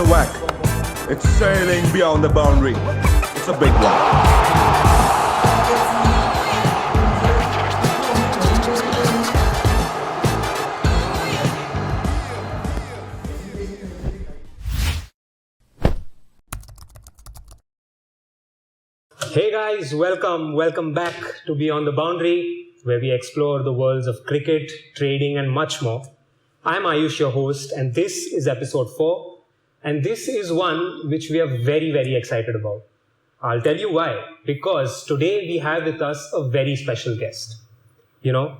a whack. It's sailing beyond the boundary. It's a big one. Hey guys, welcome back to Beyond the Boundary, where we explore the worlds of cricket, trading, and much more. I'm Ayush, your host, and this is episode 4. And this is one which we are very, very excited about. I'll tell you why. Because today we have with us a very special guest. You know,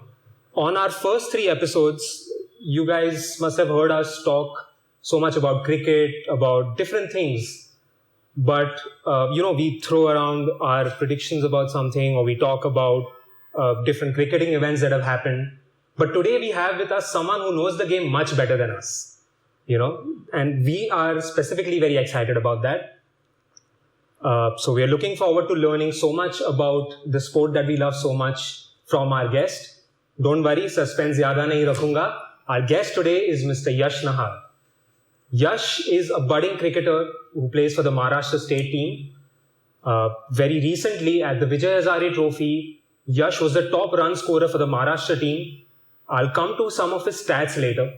on our first 3 episodes, you guys must have heard us talk so much about cricket, about different things. But, we throw around our predictions about something, or we talk about different cricketing events that have happened. But today we have with us someone who knows the game much better than us, and we are specifically very excited about that. So we are looking forward to learning so much about the sport that we love so much from our guest. Don't worry, suspense zyada nahi rakhunga. Our guest today is Mr. Yash Nahar. Yash is a budding cricketer who plays for the Maharashtra state team. Very recently at the Vijay Hazare Trophy, Yash was the top run scorer for the Maharashtra team. I'll come to some of his stats later.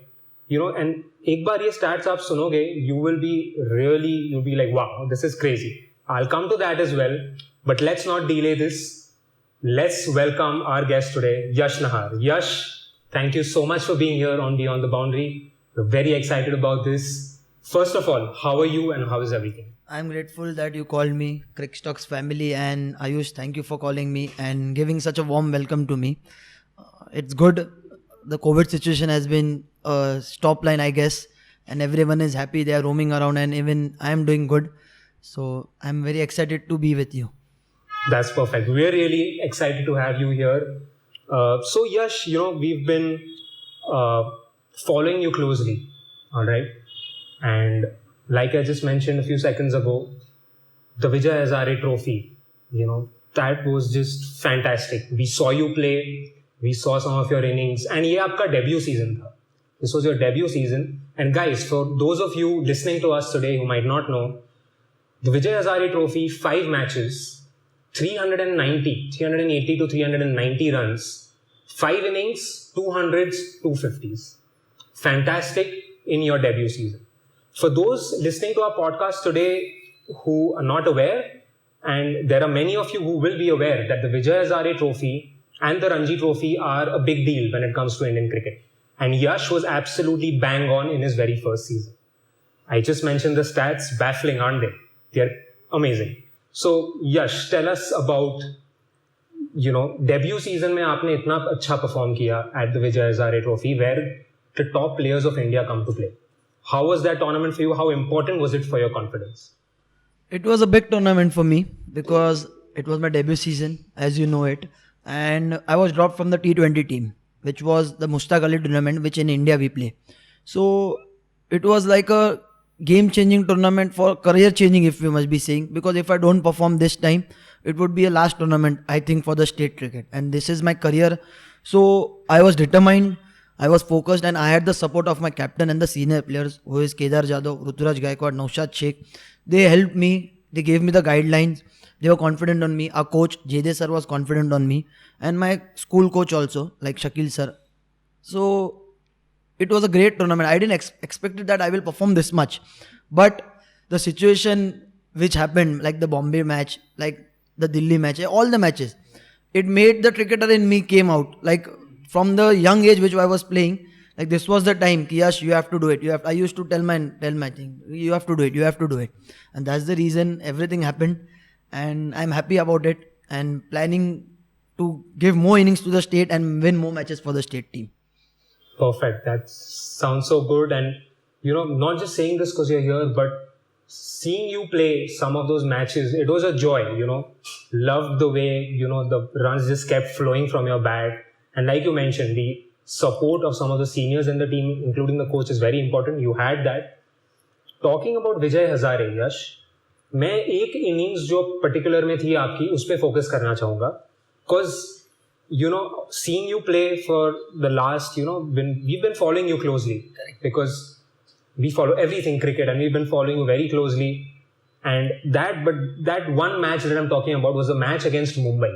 And ek baar ye stats aap sunoge, you'll be like, wow, this is crazy. I'll come to that as well. But let's not delay this. Let's welcome our guest today, Yash Nahar. Yash, thank you so much for being here on Beyond the Boundary. We're very excited about this. First of all, how are you and how is everything? I'm grateful that you called me, Crickstocks family, and Ayush, thank you for calling me and giving such a warm welcome to me. It's good. The COVID situation has been a stop line, I guess, and everyone is happy. They are roaming around, and even I am doing good. So I'm very excited to be with you. That's perfect. We're really excited to have you here. So Yash, we've been following you closely, all right? And like I just mentioned a few seconds ago, the Vijay Hazare Trophy, that was just fantastic. We saw you play, we saw some of your innings, and ye aapka debut season tha. This was your debut season. And guys, for those of you listening to us today who might not know, the Vijay Hazare Trophy, 5 matches, 380 to 390 runs, 5 innings, 200s, 250s. Fantastic in your debut season. For those listening to our podcast today who are not aware, and there are many of you who will be aware that the Vijay Hazare Trophy and the Ranji Trophy are a big deal when it comes to Indian cricket. And Yash was absolutely bang on in his very first season. I just mentioned the stats, baffling, aren't they? They're amazing. So Yash, tell us about, debut season mein aapne itna acha perform kiya at the Vijay Hazare Trophy where the top players of India come to play. How was that tournament for you? How important was it for your confidence? It was a big tournament for me because it was my debut season, as you know it. And I was dropped from the T20 team, which was the Mushtaq Ali tournament, which in India we play. So it was like a game-changing tournament, for career-changing, if we must be saying. Because if I don't perform this time, it would be a last tournament, I think, for the state cricket. And this is my career. So I was determined. I was focused, and I had the support of my captain and the senior players, who is Kedar Jadhav, Ruturaj Gaikwad, Naushad Sheikh. They helped me. They gave me the guidelines. They were confident on me. Our coach, Jede sir, was confident on me. And my school coach also, like Shakil sir. So it was a great tournament. I didn't expect that I will perform this much. But the situation which happened, like the Bombay match, like the Delhi match, all the matches, it made the cricketer in me came out. Like, from the young age which I was playing, like this was the time, Yash, you have to do it. I used to tell my thing, you have to do it. And that's the reason everything happened. And I'm happy about it and planning to give more innings to the state and win more matches for the state team. Perfect. That sounds so good. And, not just saying this because you're here, but seeing you play some of those matches, it was a joy, Loved the way, the runs just kept flowing from your bat. And like you mentioned, the support of some of the seniors in the team, including the coach, is very important. You had that. Talking about Vijay Hazare, Yash, मैं एक innings जो particular में थी आपकी, उस पे focus करना चाहूँगा. Because, seeing you play for the last, we've been following you closely. Correct. Because we follow everything cricket, and we've been following you very closely. And that one match that I'm talking about was a match against Mumbai.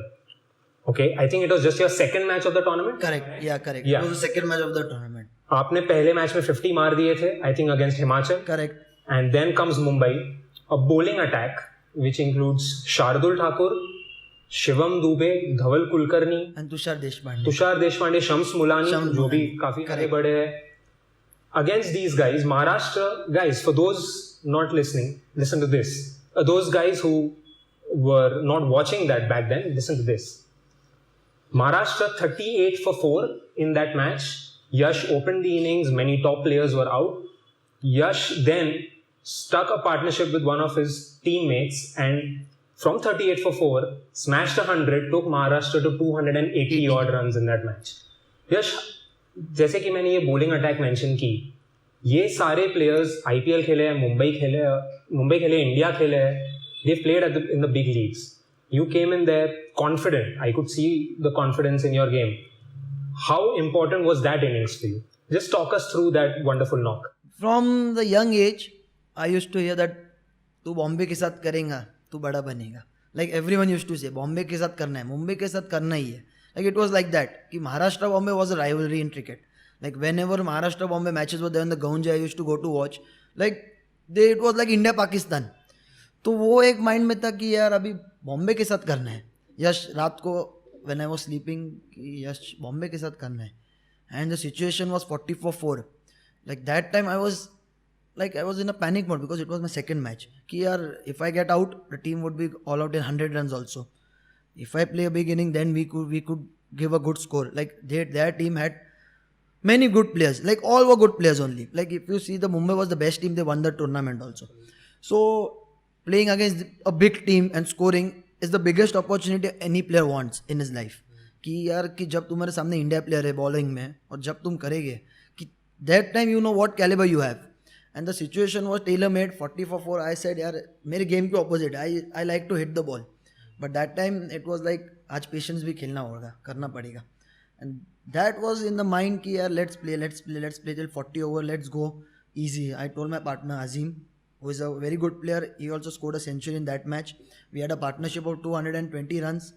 Okay, I think it was just your second match of the tournament. Correct. Yeah, correct. Yeah. It was the second match of the tournament. आपने पहले match में 50 मार दिए थे, I think against Himachal. Correct. And then comes Mumbai, a bowling attack which includes Shardul Thakur, Shivam Dube, Dhaval Kulkarni, And Tushar Deshpande. Tushar Deshpande, Shams Mulani, Shams जो भी मुलानी, काफी आगे correct. बढ़े हैं. Against these guys, Maharashtra guys, for those not listening, listen to this. Those guys who were not watching that back then, listen to this. Maharashtra 38 for 4 in that match. Yash opened the innings, many top players were out. Yash then struck a partnership with one of his teammates and from 38 for 4, smashed 100, took Maharashtra to 280 odd runs in that match. Yash, जैसे कि मैंने ये bowling attack mention की, ये सारे players IPL खेले हैं, मुंबई खेले, इंडिया खेले हैं. They've played in the big leagues. You came in there confident. I could see the confidence in your game. How important was that innings for you? Just talk us through that wonderful knock. From the young age, I used to hear that तू बॉम्बे के साथ करेगा तू बड़ा बनेगा. Like everyone used to say, Bombay के साथ करना है, मुंबई के साथ करना ही है. Like it was like that. कि Maharashtra Bombay was a rivalry in cricket. Like whenever Maharashtra Bombay matches were there in the Gaunja, I used to go to watch. Like it was like India Pakistan. तो वो एक mind में था कि यार अभी बॉम्बे के साथ करना है. यश रात को when I was sleeping कि यश बॉम्बे के साथ करना है. And the situation was 40-4. Like that time I was in a panic mode because it was my second match. कि यार if I get out, the team would be all out in 100 runs also. If I play a big inning, then we could give a good score. Like their team had many good players. Like all were good players only. Like if you see the Mumbai was the best team, they won the tournament also. So playing against a big team and scoring is the biggest opportunity any player wants in his life. कि यार कि जब तुम्हारे सामने India player है bowling में और जब तुम करेंगे कि that time you know what caliber you have. And the situation was tailor made 40-4. I said यार मेरे गेम के opposite. I like to hit the ball. But that time it was like आज patience भी खेलना होगा, करना पड़ेगा. And that was in the mind कि यार let's play till 40 over, let's go easy. I told my partner Azim, who is a very good player, he also scored a century in that match. We had a partnership of 220 runs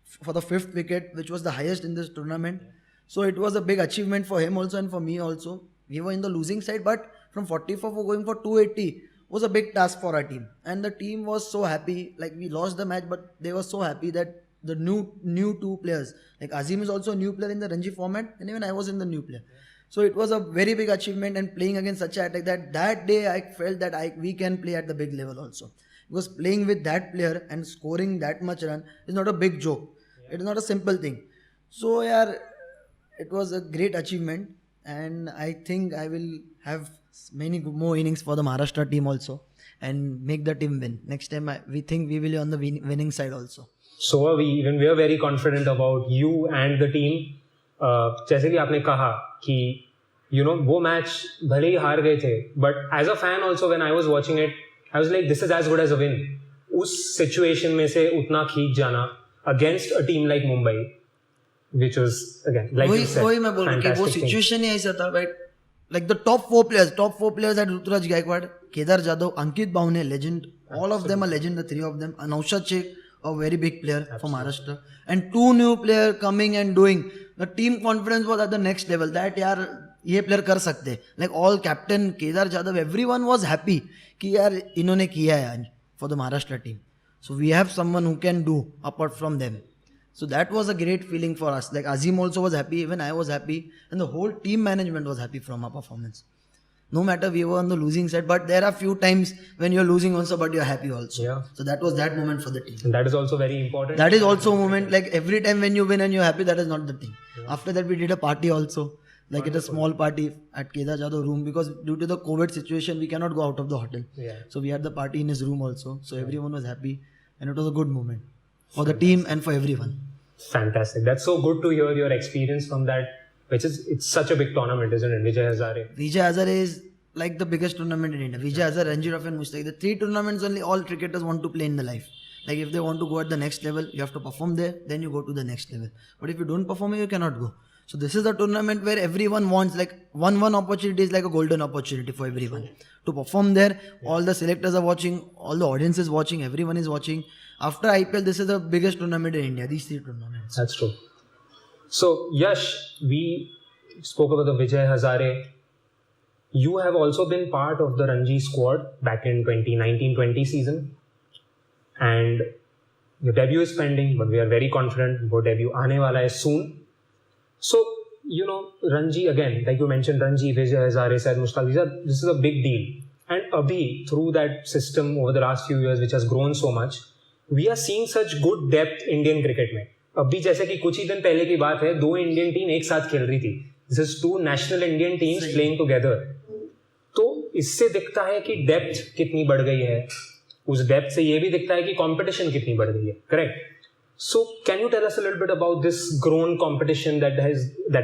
for the 5th wicket, which was the highest in this tournament. So it was a big achievement for him also and for me also. We were in the losing side, but from 44 for going for 280 was a big task for our team. And the team was so happy. Like we lost the match, but they were so happy that the new two players, like Azim is also a new player in the Ranji format, and even I was in the new player. So it was a very big achievement, and playing against such an attack that day I felt that we can play at the big level also. Because playing with that player and scoring that much run is not a big joke. It is not a simple thing. So yeah, it was a great achievement, and I think I will have many more innings for the Maharashtra team also and make the team win. Next time we think we will be on the winning side also. So are we. Even we are very confident about you and the team. जैसे कि आपने कहा कि वो match भले ही हार गए थे, but as a fan also when I was watching it, I was like, this is as good as a win. उस situation में से उतना खींच जाना against a team like Mumbai, which was again like you said, वही मैं बोल रहा हूँ कि वो situation ही ऐसा था. Like the top four players had Ruturaj Gaikwad, Kedar Jadhav, Ankit Bhavne, legend. All of them are legend, the three of them. Naushad Sheikh, a very big player for Maharashtra. And two new players coming and doing. The team confidence was at the next level. That यार ये player कर सकते. Like all captain, Kedar Jadhav, everyone was happy कि यार इन्होंने किया है आज for the Maharashtra team. So we have someone who can do apart from them. So that was a great feeling for us. Like Azim also was happy, even I was happy, and the whole team management was happy from our performance. No matter we were on the losing side, but there are few times when you're losing also, but you're happy also. Yeah. So that was that moment for the team. And that is also very important. That is also a moment, like every time when you win and you're happy, that is not the thing. Yeah. After that we did a party also. Like at a small party at Kedar Jadhav room, because due to the COVID situation, we cannot go out of the hotel. Yeah. So we had the party in his room also. So everyone was happy, and it was a good moment for the team and for everyone. Fantastic. That's so good to hear your experience from that, it's such a big tournament, isn't it? Vijay Hazare. Vijay Hazare is like the biggest tournament in India. Vijay Hazare, Ranji Trophy and Mushtaq. The three tournaments only all cricketers want to play in the life. Like if they want to go at the next level, you have to perform there, then you go to the next level. But if you don't perform, you cannot go. So this is the tournament where everyone wants, like one opportunity is like a golden opportunity for everyone to perform there. All the selectors are watching, all the audience is watching, everyone is watching. After IPL, this is the biggest tournament in India, these 3 tournaments. That's true. So, Yash, we spoke about the Vijay Hazare. You have also been part of the Ranji squad back in 2019-20 season. And your debut is pending, but we are very confident your debut aane wala hai soon. So, Ranji, again, like you mentioned, Ranji, Vijay Hazare, Syed Mushtaq, this is a big deal. And Abhi, through that system over the last few years, which has grown so much, we are seeing such good depth Indian cricket में. अभी जैसे कि कुछ ही दिन पहले की बात है, 2 इंडियन टीम एक साथ खेल रही थी. This is 2 national Indian teams playing together. तो इससे दिखता है कि डेप्थ कितनी बढ़ गई है. उस डेप्थ से ये भी दिखता है कि कंपटीशन कितनी बढ़ गई है. Correct. So can you tell us a little bit about this grown competition that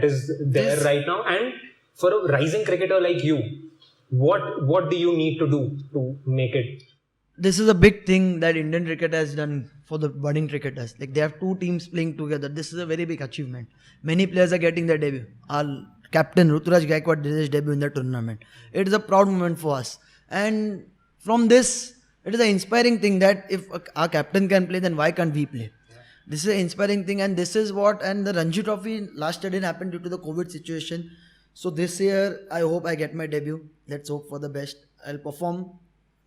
is there right now, and for a rising cricketer like you, what do you need to do to make it? This is a big thing that Indian cricket has done for the budding cricketers. Like they have 2 teams playing together. This is a very big achievement. Many players are getting their debut. Our captain Ruturaj Gaikwad did his debut in the tournament. It is a proud moment for us. And from this, it is an inspiring thing that if our captain can play, then why can't we play? This is an inspiring thing, and this is what, and the Ranji Trophy last year didn't happen due to the COVID situation. So this year, I hope I get my debut. Let's hope for the best. I'll perform.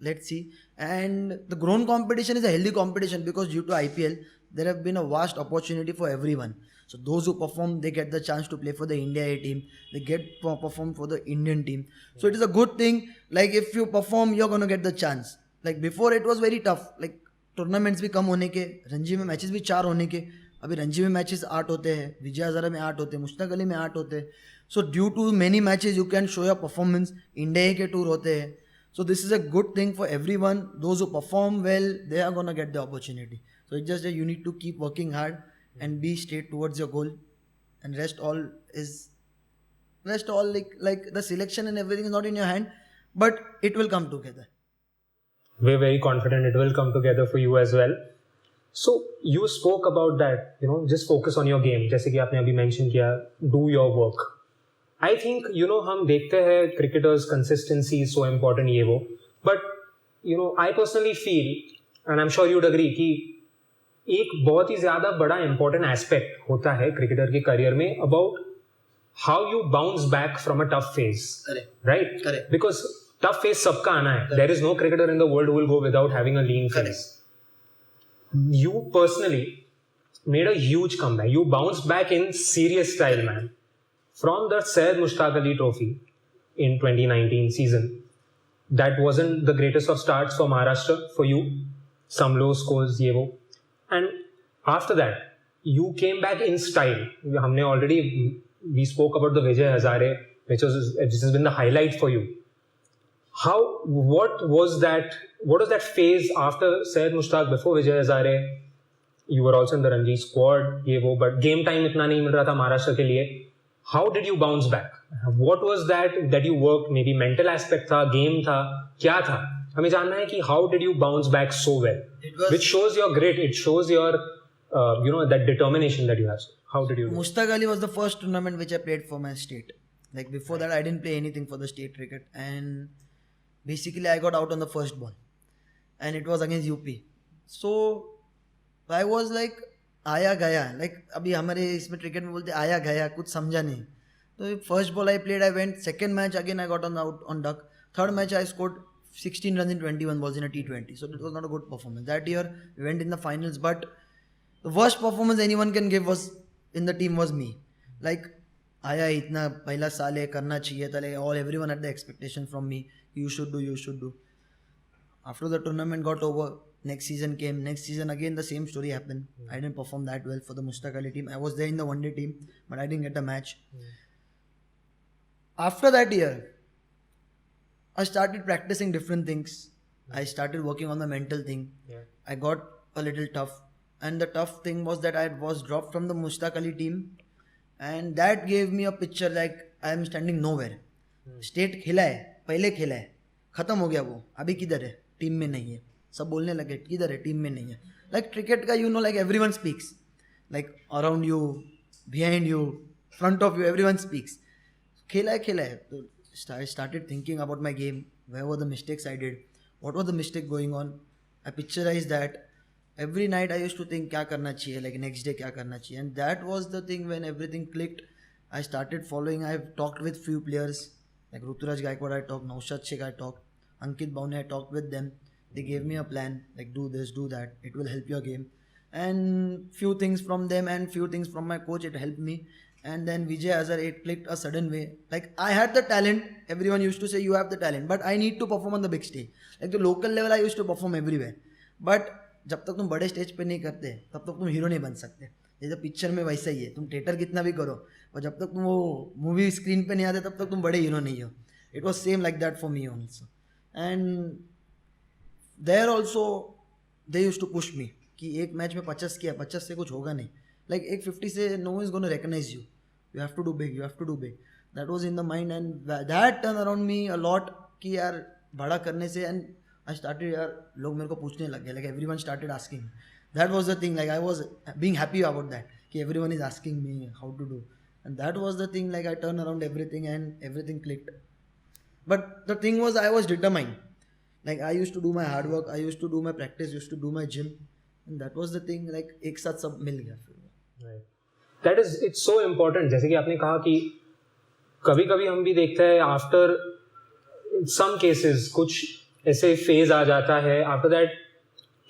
Let's see. And the grown competition is a healthy competition because due to IPL, there have been a vast opportunity for everyone. So those who perform, they get the chance to play for the India A team. They get to perform for the Indian team. So it is a good thing. Like if you perform, you're going to get the chance. Like before, it was very tough. Like tournaments भी कम होने के, रणजी में matches भी 4 होने के. अभी रणजी में matches 8 होते हैं, विजय हजारे में 8 होते हैं, मुश्ताक अली में 8 होते हैं. So due to many matches you can show your performance. India के टूर होते हैं. So this is a good thing for everyone. Those who perform well, they are gonna get the opportunity. So it's just you need to keep working hard and be straight towards your goal, and rest all like the selection and everything is not in your hand, but it will come together. We're very confident it will come together for you as well. So you spoke about that, just focus on your game. जैसे कि आपने अभी mention किया, do your work. I think, हम देखते हैं cricketers consistency is so important ये वो, but I personally feel, and I'm sure you'd agree, कि एक बहुत ही ज्यादा बड़ा इंपॉर्टेंट एस्पेक्ट होता है क्रिकेटर के करियर में about how you bounce back from a tough phase. Right. Because tough phase सबका आना है. There is no cricketer in the world who will go without having a lean phase. You personally made a huge comeback. You bounce back in serious style, man, from the Syed Mushtaq Ali trophy in 2019 season. That wasn't the greatest of starts for Maharashtra for you. Some low scores, ये वो. And after that, you came back in style. We spoke about the Vijay Hazare, which has been the highlight for you. What was that phase after Syed Mushtaq, before Vijay Hazare? You were also in the Ranji squad, but game time itna nahi mil raha tha Maharashtra ke liye. How did you bounce back? What was that you worked? Maybe mental aspect tha, game tha, kya tha? हमें जानना है कि how did you bounce back so well, which shows your grit, it shows your that determination that you have. How did you do? Mushtaq Ali was the first tournament which I played for my state. Like before that I didn't play anything for the state cricket, and basically I got out on the first ball and it was against UP. So I was like आया गया, like अभी हमारे इसमें cricket में बोलते आया गया, कुछ समझा नहीं. तो first ball I played, I went. Second match again I got on duck. Third match I scored 16 runs in 21 balls in a T20. So it was not a good performance. That year we went in the finals, but the worst performance anyone can give was in the team was me. Like आया इतना पहला साल है, करना चाहिए था, like all everyone had the expectation from me. You should do. After the tournament got over, next season came. Next season again the same story happened. I didn't perform that well for the Mushtaq Ali team. I was there in the one day team, but I didn't get a match. After that year, I started practicing different things. I started working on the mental thing. I got a little tough, and the tough thing was that I was dropped from the Mushtaq Ali team, and that gave me a picture like I am standing nowhere. State खेला है, पहले खेला है, खत्म हो गया वो, अभी किधर है, टीम में नहीं है. सब बोलने लगे किधर है, टीम में नहीं है. Like cricket का like everyone speaks, like around you, behind you, front of you, everyone speaks. खेला है. So I started thinking about my game. Where were the mistakes I did? What was the mistake going on? I picturized that. Every night I used to think क्या करना चाहिए, like next day क्या करना चाहिए. And that was the thing when everything clicked. I started following. I've talked with few players like Ruturaj Gaikwad. I talked, Naushad Sheikh I talked, Ankit Bhavne. I talked with them. They gave me a plan like do this, do that. It will help your game. And few things from them and few things from my coach. It helped me. And then Vijay Hazare, it clicked a sudden way. Like I had the talent. Everyone used to say you have the talent, but I need to perform on the big stage. Like the local level, I used to perform everywhere. But जब तक तुम बड़े stage पे नहीं करते तब तक तुम हीरो नहीं बन सकते. जैसे पिक्चर में वैसा ही है, तुम थिएटर कितना भी करो और जब तक तुम वो मूवी स्क्रीन पे नहीं आते तब तक तुम बड़े हीरो नहीं हो. It was same like that for me also. And there also they used to push me कि एक मैच में 50 किया, 50 से कुछ होगा नहीं. लाइक एक 50 से no is gonna recognise you. You have to do big, you have to do big. That was in the mind and that turn around me a lot कि यार बड़ा करने से. एंड आई स्टार्टेड, यार लोग मेरे को पूछने लग गए, like everyone started asking. That was the thing, like I was being happy about that कि everyone is asking me how to do. And that was the thing, like I turn around everything and everything clicked. But the thing was I was determined. Like I used to do my hard work, I used to do my practice, used to do my gym, and that was the thing. Like एक साथ सब मिल गया फिर. Right. That is, it's so important. जैसे कि आपने कहा कि कभी-कभी हम भी देखते हैं after some cases कुछ ऐसे phase आ जाता है. After that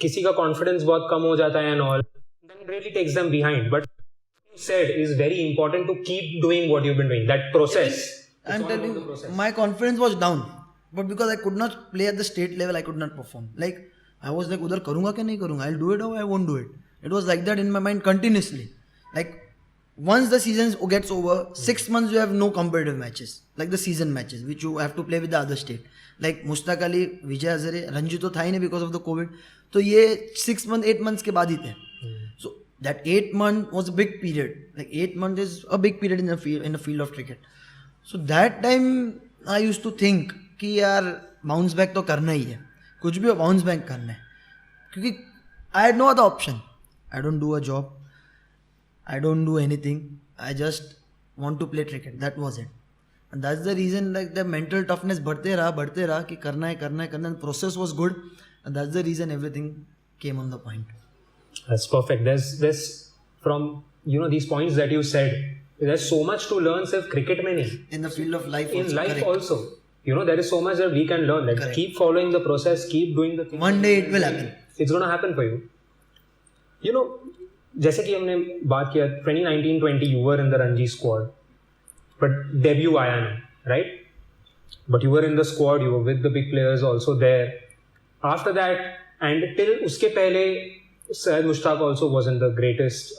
किसी का confidence बहुत कम हो जाता है and all. Then it really takes them behind. But what you said is very important to keep doing what you've been doing. That process. I'm telling you, my confidence was down. But because I could not play at the state level, I could not perform. Like I was like, उधर करूँगा क्या नहीं करूँगा? I'll do it or I won't do it. It was like that in my mind continuously. Like once the season gets over, 6 months you have no competitive matches, like the season matches, which you have to play with the other state. Like Mushtaq Ali, Vijay Hazare, Ranji तो था ही नहीं because of the COVID. तो ये 6 months, 8 months के बाद ही थे. So that 8 month was a big period. Like 8 months is a big period in the field of cricket. So that time I used to think कि यार bounce back तो करना ही है, कुछ भी हो बाउंस बैक करना है. क्योंकि I had no other option. I don't do a job, I don't do anything, I just want to play cricket. That was it. And that's the reason, like the mental toughness बढ़ते रहा कि करना है. Process was good and that's the reason everything came on the point. That's perfect. There's from these points that you said, there's so much to learn सिर्फ cricket में नहीं, in the field of life in also, life correct. also. There is so much that we can learn. Like Correct. keep following the process, keep doing the things. One day it will happen. It's going to happen for you. जैसे कि हमने बात किया 2019-20 you were in the Ranji squad, but debut आया नहीं, right? But you were in the squad, you were with the big players also there. After that, and till उसके पहले Syed Mushtaq also wasn't the greatest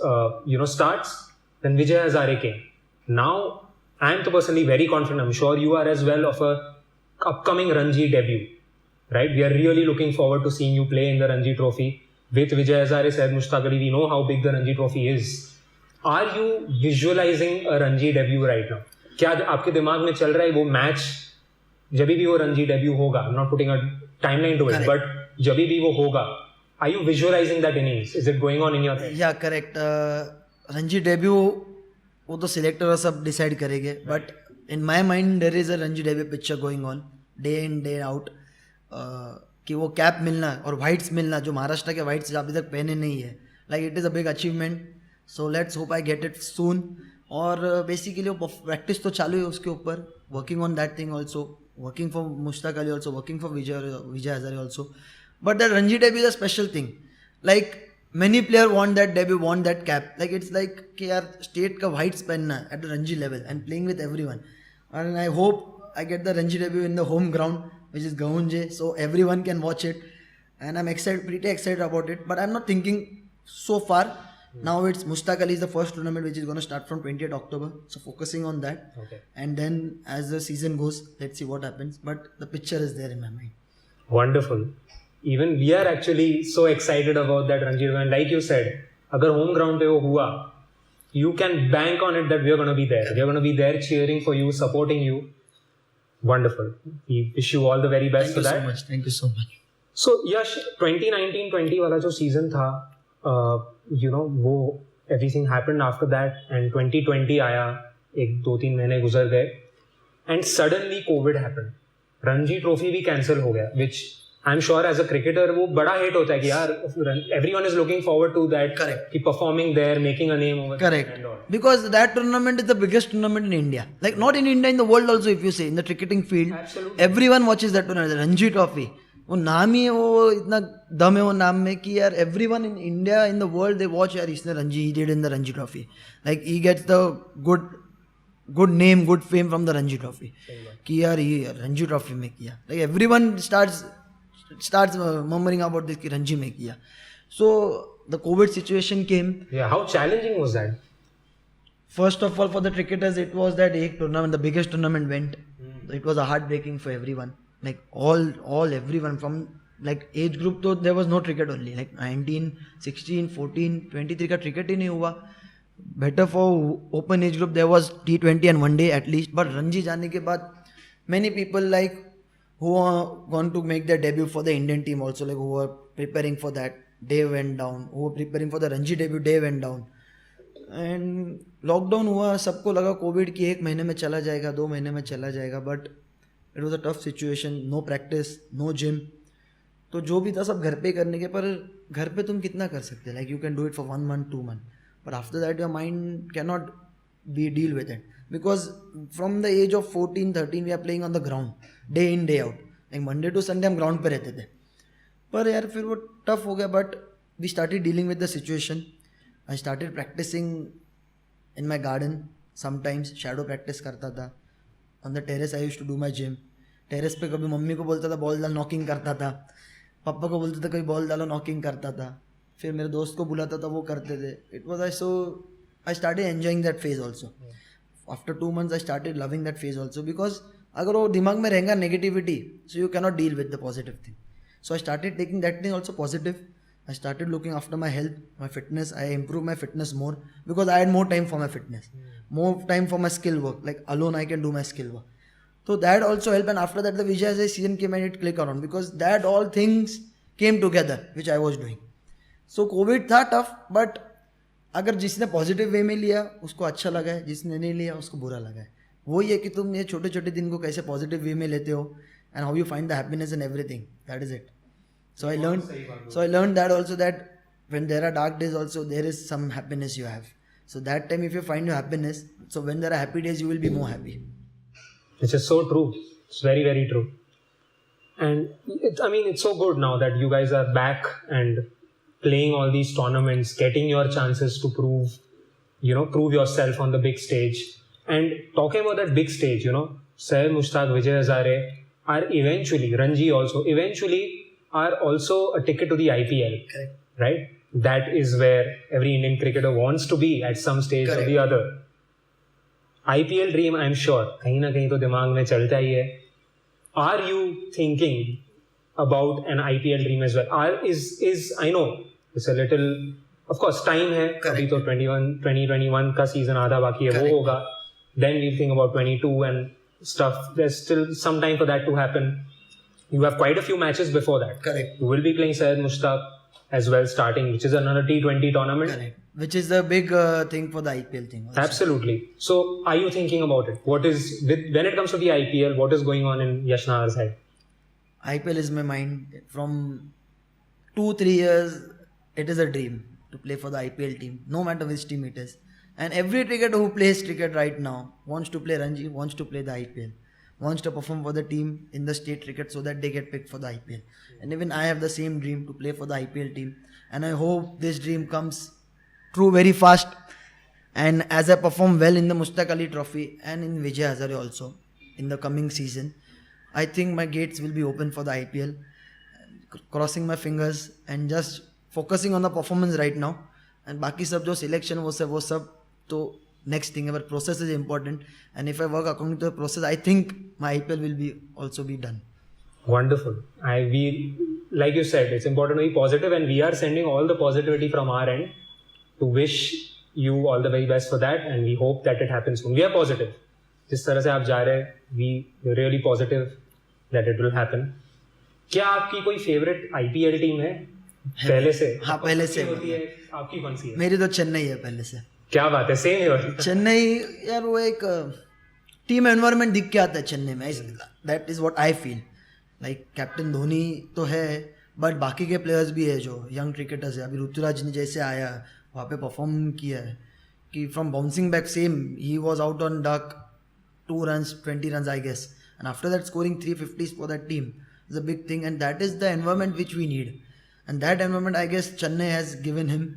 starts. Then Vijay Hazare came. Now I am personally very confident, I'm sure you are as well, of a upcoming Ranji debut, right? We are really looking forward to seeing you play in the Ranji Trophy with Vijay Hazare, Syed Mushtaq Ali. We know how big the Ranji Trophy is. Are you visualizing a Ranji debut right now? क्या आपके दिमाग में चल रहा है वो match जब भी वो Ranji debut होगा? I'm not putting a timeline to it, but जब भी वो होगा, are you visualizing that innings? Is it going on in your head? Yeah, correct. Ranji debut वो तो सिलेक्टर और सब डिसाइड करेंगे. But in my mind there is a Ranji debut picture going on day in day out. कि वो cap मिलना और whites मिलना, जो महाराष्ट्र के वाइट्स अभी तक पहने नहीं है, like it is a big achievement. So let's hope I get it सून. और बेसिकली वो प्रैक्टिस तो चालू है उसके ऊपर, working on that thing also, working for Mushtaq Ali also, working for Vijay Hazare also. But that Ranji debut is a special thing. Like many players want that debut, want that cap. Like it's like कि यार state का whites पहनना at the Ranji level and playing with everyone. And I hope I get the Ranji debut in the home ground, which is Gahunje, so everyone can watch it. And I'm pretty excited about it. But I'm not thinking so far. Now it's Mushtaq Ali is the first tournament which is going to start from 20th October. So focusing on that. Okay. And then as the season goes, let's see what happens. But the picture is there in my mind. Wonderful. Even we are actually so excited about that Ranji, and like you said, अगर home ground पे वो हुआ, you can bank on it that we are going to be there. We are going to be there cheering for you, supporting you. Wonderful. We wish you all the very best for that. Thank you so much. Thank you so much. So Yash, 2019-20 वाला जो season था, वो everything happened after that, and 2020 आया. 1-2-3 महीने गुजर गए and suddenly covid happened, Ranji trophy भी cancel हो गया, which I am sure as a cricketer वो बड़ा हिट होता है कि यार everyone is looking forward to that, Correct. कि performing there, making a name over Correct. Because that tournament is the biggest tournament in India. Like not in India, in the world also, if you say, in the cricketing field, Absolutely. everyone watches that tournament. The Ranji Trophy. वो नाम ही है, वो इतना दम है वो नाम में कि यार everyone in India, in the world, they watch यार इसने Ranji, he did in the Ranji Trophy. Like he gets the good name, good fame from the Ranji Trophy. कि यार ये रणजी ट्रॉफी में किया. Like everyone starts murmuring about this कि रणजी में किया. So the COVID situation came. Yeah, how challenging was that? First of all, for the cricketers, it was that एक tournament, the biggest tournament went. It was a heartbreaking for everyone. Like everyone from like age group, तो there was no cricket only. Like 19, 16, 14, 23 का cricket ही नहीं हुआ. Better for open age group, there was T20 and one day at least. But Ranji जाने के बाद, many people like who are going to make their debut for the Indian team also, like who were preparing for that, they went down. Who were preparing for the Ranji debut, they went down. And lockdown हुआ, सबको लगा Covid की 1 महीने में चला जाएगा, 2 महीने में चला जाएगा, but it was a tough situation. No practice, no gym, तो जो भी था सब घर पे करने के. पर घर पे तुम कितना कर सकते, like you can do it for 1 month, 2 months, but after that your mind can not be deal with it, because from the age of 14-13 we are playing on the ground day in day out. Like Monday to Sunday हम ground पे रहते थे. पर यार फिर वो tough हो गया, but we started dealing with the situation. I started practicing in my garden. Sometimes shadow practice करता था. On the terrace I used to do my gym. Terrace पे कभी मम्मी को बोलता था बॉल डाल, नॉकिंग करता था. पापा को बोलता था कभी बॉल डालो, नॉकिंग करता था. फिर मेरे दोस्त को बुलाता था, वो करते थे. It was I started enjoying that phase also. After 2 months I started loving that phase also, because अगर वो दिमाग में रहेगा negativity, so you cannot deal with the positive thing. So I started taking that thing also positive. I started looking after my health, my fitness. I improved my fitness more because I had more time for my fitness, more time for my skill work. Like alone I can do my skill work. So that also helped. And after that the Vijay season came and it clicked around, because that all things came together which I was doing. So COVID था tough, but अगर जिसने positive way में लिया उसको अच्छा लगा है, जिसने नहीं लिया उसको बुरा लगा है. वही है कि तुम ये छोटे छोटे दिन को कैसे पॉजिटिव वे में लेते हो, and how you find the happiness in everything. That is it. So I learned that also, that when there are dark days also, there is some happiness you have. So that time if you find your happiness, so when there are happy days you will be more happy. Which is so true. It's very, very true. And it's so good now that you guys are back and playing all these tournaments, getting your chances to prove yourself on the big stage. And talking about that big stage, Syed Mushtaq, Vijay Hazare are eventually are also a ticket to the IPL. Correct. Right? That is where every Indian cricketer wants to be at some stage or the other. IPL dream, I'm sure, कहीं ना कहीं तो दिमाग में चलता ही है. Are you thinking about an IPL dream as well? I know it's a little, of course, time है. अभी तो 2021 का season आधा बाकी है, वो होगा. Then we'll think about 22 and stuff. There's still some time for that to happen. You have quite a few matches before that. Correct. You will be playing Syed Mushtaq as well starting, which is another T20 tournament. Correct. Which is the big thing for the IPL thing also. Absolutely. So are you thinking about it? When it comes to the IPL, what is going on in Yash Nahar's head? IPL is my mind. From 2-3 years, it is a dream to play for the IPL team, no matter which team it is. And every cricketer who plays cricket right now wants to play Ranji, wants to play the IPL, wants to perform for the team in the state cricket so that they get picked for the IPL. And even I have the same dream to play for the IPL team. And I hope this dream comes true very fast. And as I perform well in the Mushtaq Ali Trophy and in Vijay Hazare also in the coming season, I think my gates will be open for the IPL. Crossing my fingers and just focusing on the performance right now. And बाकी सब जो selection वो सब तो next thing, but process is important, and if I work according to the process, I think my IPL will also be done. Wonderful. Like you said, it's important to be positive, and we are sending all the positivity from our end to wish you all the very best for that, and we hope that it happens soon. We are positive. जिस तरह से आप जा रहे हैं, we are really positive that it will happen. क्या आपकी कोई favorite IPL team है? पहले से? हाँ, पहले से होती है. आपकी कौन सी है? मेरी तो चेन्नई है पहले से. क्या बात है, सेम हियर. चेन्नई यार वो एक टीम एनवायरनमेंट दिख के आता है चेन्नई में. That is what I feel. Like captain Dhoni तो है बट बाकी के प्लेयर्स भी है जो यंग क्रिकेटर्स है. अभी ऋतुराज ने जैसे आया वहाँ पे परफॉर्म किया है कि from bouncing back same he was out on duck 2 runs 20 runs I guess, and after that scoring 350s for that team is a big thing, and that is the environment which we need, and that environment I guess Chennai has given him.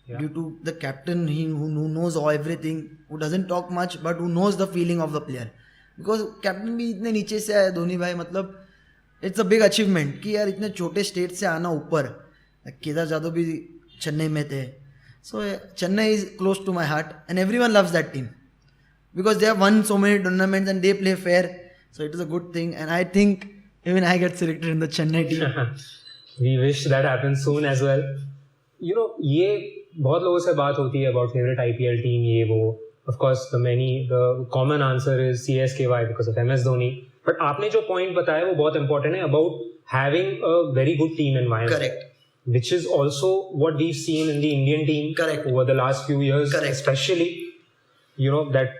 Yeah. Due to the captain who knows all everything, who doesn't talk much but who knows the feeling of the player, because captain भी इतने नीचे से आया धोनी भाई. मतलब it's a big achievement कि यार इतने छोटे स्टेट से आना ऊपर. केदार जाधव भी चेन्नई में थे. So Chennai is close to my heart and everyone loves that team because they have won so many tournaments and they play fair, so it is a good thing, and I think even I get selected in the Chennai team. We wish that happens soon as well. You know, ये बहुत लोगों से बात होती है about favorite IPL team ये वो. Of course, the common answer is CSK. Why? Because of MS Dhoni. But आपने जो point बताया वो बहुत important है about having a very good team environment. Correct. Which is also what we've seen in the Indian team. Correct. Over the last few years. Correct. Especially, you know, that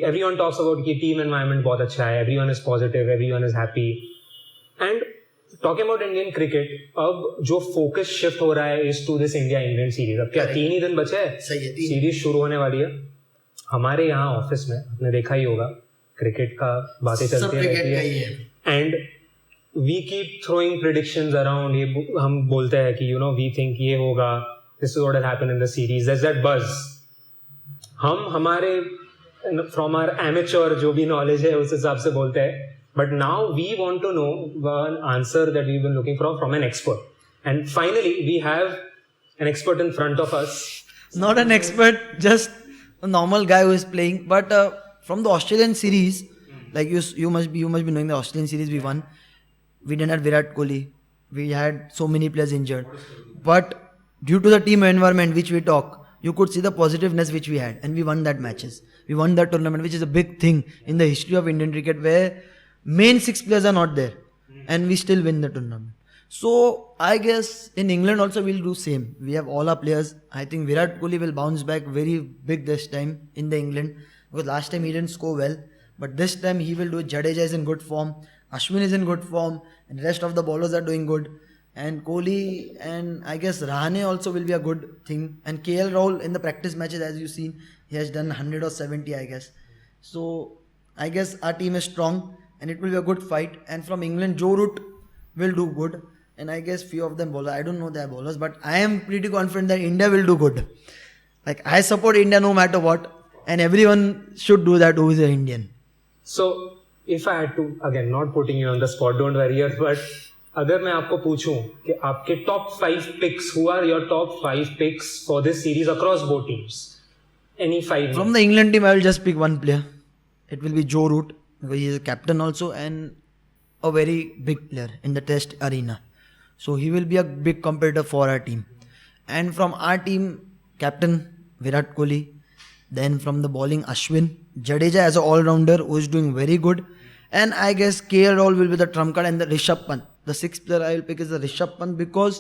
everyone talks about कि team environment बहुत अच्छा है, everyone is positive, everyone is happy. And talking about Indian cricket, अब जो focus shift हो रहा है is to this India-England series. अब क्या 3 ही दिन बचे हैं, सही है, 3 सीरीज शुरू होने वाली है. हमारे यहाँ ऑफिस में आपने देखा ही होगा क्रिकेट का बातें चलती रहती है. And we keep throwing predictions around. ये हम बोलते हैं कि यू नो वी थिंक ये होगा, this is what will happen in the series. There is that buzz. हम हमारे फ्रॉम आवर एमेच्योर जो भी नॉलेज है उस हिसाब से बोलते हैं. But now we want to know one answer that we been looking from an expert. And finally we have an expert in front of us. Not an expert, just a normal guy who is playing. But from the Australian series, like you must be knowing the Australian series we won. We didn't have Virat Kohli. We had so many players injured. But due to the team environment which we talk, you could see the positiveness which we had, and we won that matches. We won that tournament, which is a big thing in the history of Indian cricket, where main 6 players are not there, and we still win the tournament. So I guess in England also we'll do same. We have all our players. I think Virat Kohli will bounce back very big this time in the England, because last time he didn't score well, but this time he will do it. Jadeja is in good form, Ashwin is in good form, and rest of the bowlers are doing good. And Kohli and I guess Rahane also will be a good thing. And KL Rahul in the practice matches, as you've seen, he has done 100 or 70 I guess. So I guess our team is strong and it will be a good fight. And from England, Joe Root will do good. And I guess few of them bowlers, I don't know their bowlers, but I am pretty confident that India will do good. Like I support India no matter what, and everyone should do that who is an Indian. So if I had to, again not putting you on the spot, don't worry here, but अगर मैं आपको पूछूं कि आपके top 5 picks, who are your top 5 picks for this series across both teams? Any 5 From the England team, I will just pick one player. It will be Joe Root, because he is a captain also and a very big player in the test arena. So he will be a big competitor for our team. And from our team, captain Virat Kohli. Then from the bowling, Ashwin. Jadeja as an all-rounder who is doing very good. And I guess KL Rahul will be the trump card, and the Rishabh Pant. The 6th player I will pick is the Rishabh Pant, because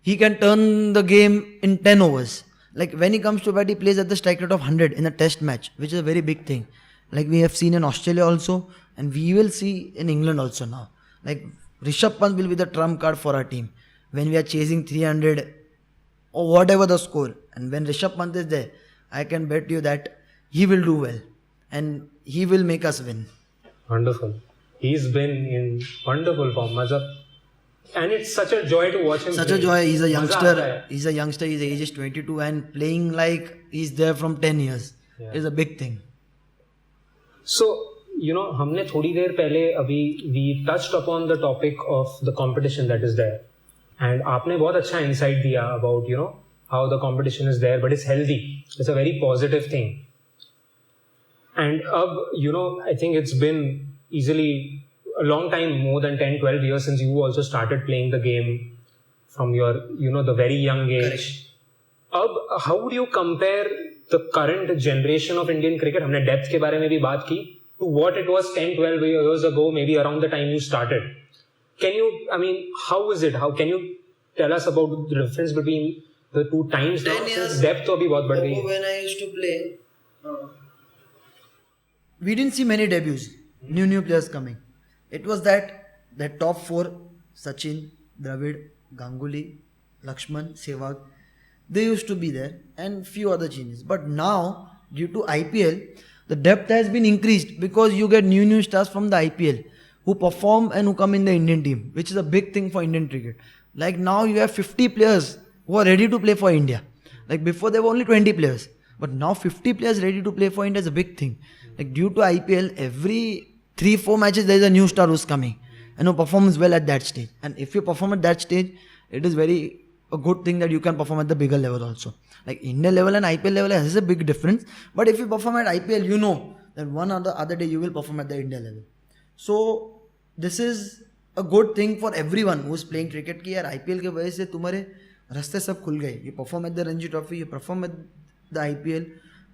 he can turn the game in 10 overs. Like when he comes to bat, he plays at the strike rate of 100 in a test match, which is a very big thing. Like we have seen in Australia also, and we will see in England also now. Like Rishabh Pant will be the trump card for our team when we are chasing 300 or whatever the score. And when Rishabh Pant is there, I can bet you that he will do well and he will make us win. Wonderful. He's been in wonderful form. And it's such a joy to watch him. Such play. a joy. He's a youngster. Maza aata hai. He's a youngster. His age is 22 and playing like he's there from 10 years. Yeah. It's a big thing. So, you know, हमने थोड़ी देर पहले अभी we touched upon the topic of the competition that is there. And आपने बहुत अच्छा insight दिया about, you know, how the competition is there, but it's healthy. It's a very positive thing. And you know, I think it's been easily a long time, more than 10-12 years since you also started playing the game from your, you know, the very young age. How would you compare the current generation of Indian cricket? हमने depth के बारे में भी बात की, to what it was 10-12 years ago, maybe around the time you started. Can you, I mean, how is it? How can you tell us about the difference between the 2 times now, 10 since years depth तो अभी बहुत बढ़ गई है. when I used to play, we didn't see many debuts, new players coming. It was that top 4, Sachin, Dravid, Ganguly, Lakshman, Sehwag, they used to be there, and few other geniuses. But now, due to IPL, the depth has been increased because you get new stars from the IPL who perform and who come in the Indian team, which is a big thing for Indian cricket. Like now you have 50 players who are ready to play for India. Like before there were only 20 players, but now 50 players ready to play for India is a big thing. Like due to IPL, every 3-4 matches there is a new star who's coming and who performs well at that stage. And if you perform at that stage, it is very a good thing that you can perform at the bigger level also. Like India level and IPL level has a big difference. But if you perform at IPL, you know that one or the other day you will perform at the India level. So this is a good thing for everyone who is playing cricket कि यार IPL के वजह से तुम्हारे रास्ते सब खुल गए. You perform at the Ranji Trophy, you perform at the IPL.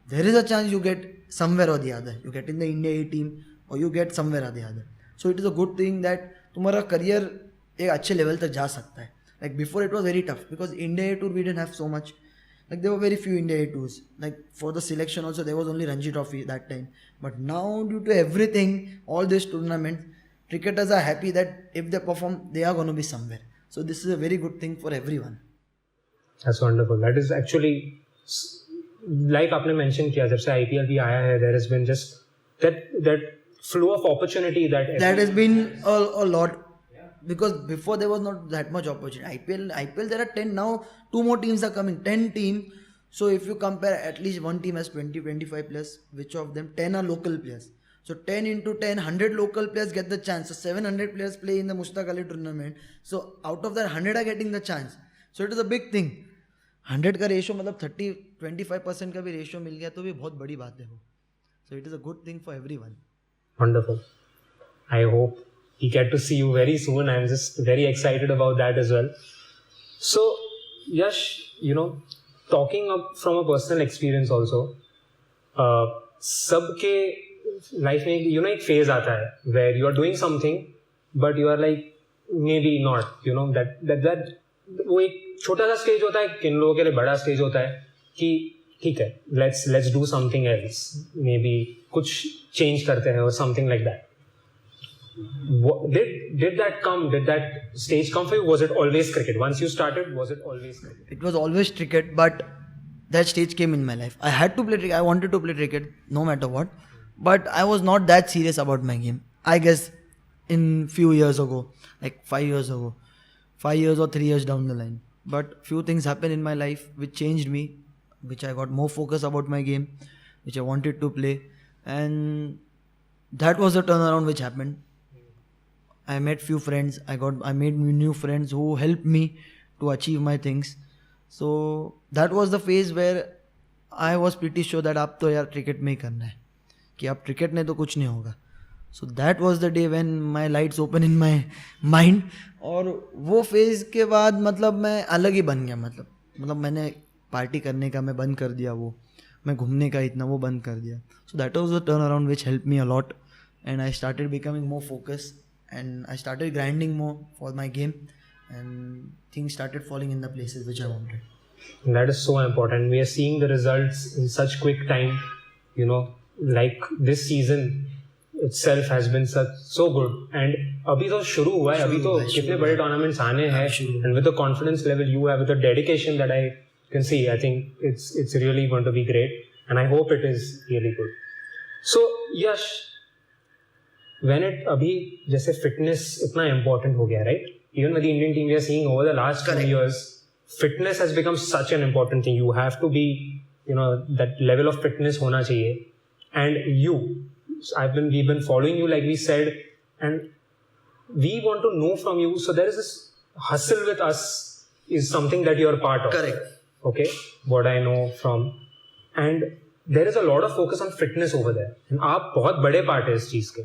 There is a chance you get somewhere or the other. You get in the India A team or you get somewhere or the other. So it is a good thing that तुम्हारा career एक अच्छे level तक जा सकता है. Like before it was very tough because India A tour we didn't have so much. Like there were very few India A tours. Like for the selection also there was only Ranji Trophy that time. But now due to everything, all these tournaments, cricketers are happy that if they perform, they are going to be somewhere. So this is a very good thing for everyone. That's wonderful. That is actually, like आपने mention किया, जब से IPL भी आया है, there has been just that flow of opportunity that has been a lot. Because before there was not that much opportunity. IPL there are 10 now. 2 more teams are coming. 10 teams. So if you compare, at least one team has 20-25 players. Which of them 10 are local players. So 10 into 10, 100 local players get the chance. So 700 players play in the Mushtaq Ali tournament. So out of that 100 are getting the chance. So it is a big thing. 100 का ratio मतलब 30-25% का भी ratio मिल गया तो भी बहुत बड़ी बात है वो. So it is a good thing for everyone. Wonderful. I hope we get to see you very soon. I'm just very excited about that as well. So, Yash, talking up from a personal experience also, सबके life में एक phase आता है where you are doing something but you are like maybe not, that वो एक छोटा सा stage होता है, किन लोगों के लिए बड़ा स्टेज होता है कि ठीक है, let's do something else, maybe कुछ change करते हैं or something like that. Did that stage come for you? Was it always cricket? Once you started, was it always cricket? It was always cricket, but that stage came in my life. I had to play cricket. I wanted to play cricket no matter what, but I was not that serious about my game. I guess in few years ago, like 5 years ago, 5 years or 3 years down the line. But few things happened in my life which changed me, which I got more focus about my game, which I wanted to play, and that was the turnaround which happened. I met few friends. I made new friends who helped me to achieve my things. So that was the phase where I was pretty sure that आप तो यार cricket में ही करना है, कि आप cricket नहीं तो कुछ नहीं होगा. So that was the day when my lights open in my mind. और वो phase के बाद मतलब मैं अलग ही बन गया. मतलब मैंने पार्टी करने का मैं बंद कर दिया, वो मैं घूमने का इतना वो बंद कर दिया. So that was the turnaround which helped me a lot, and I started becoming more focused. And I started grinding more for my game, and things started falling in the places which I wanted. And that is so important. We are seeing the results in such quick time. Like this season itself has been so good. And अभी तो शुरू हुआ है. अभी तो कितने बड़े tournaments आने हैं. And with the confidence level you have, with the dedication that I can see, I think it's really going to be great. And I hope it is really good. So Yash, when it अभी जैसे fitness इतना important हो गया, right? Even with the Indian team, we are seeing over the last few years, fitness has become such an important thing. You have to be, that level of fitness होना चाहिए. And we've been following you like we said, and we want to know from you. So there is this hustle with us is something that you are part of. Correct. Okay, what I know from, and there is a lot of focus on fitness over there. And आप बहुत बड़े part है इस चीज के.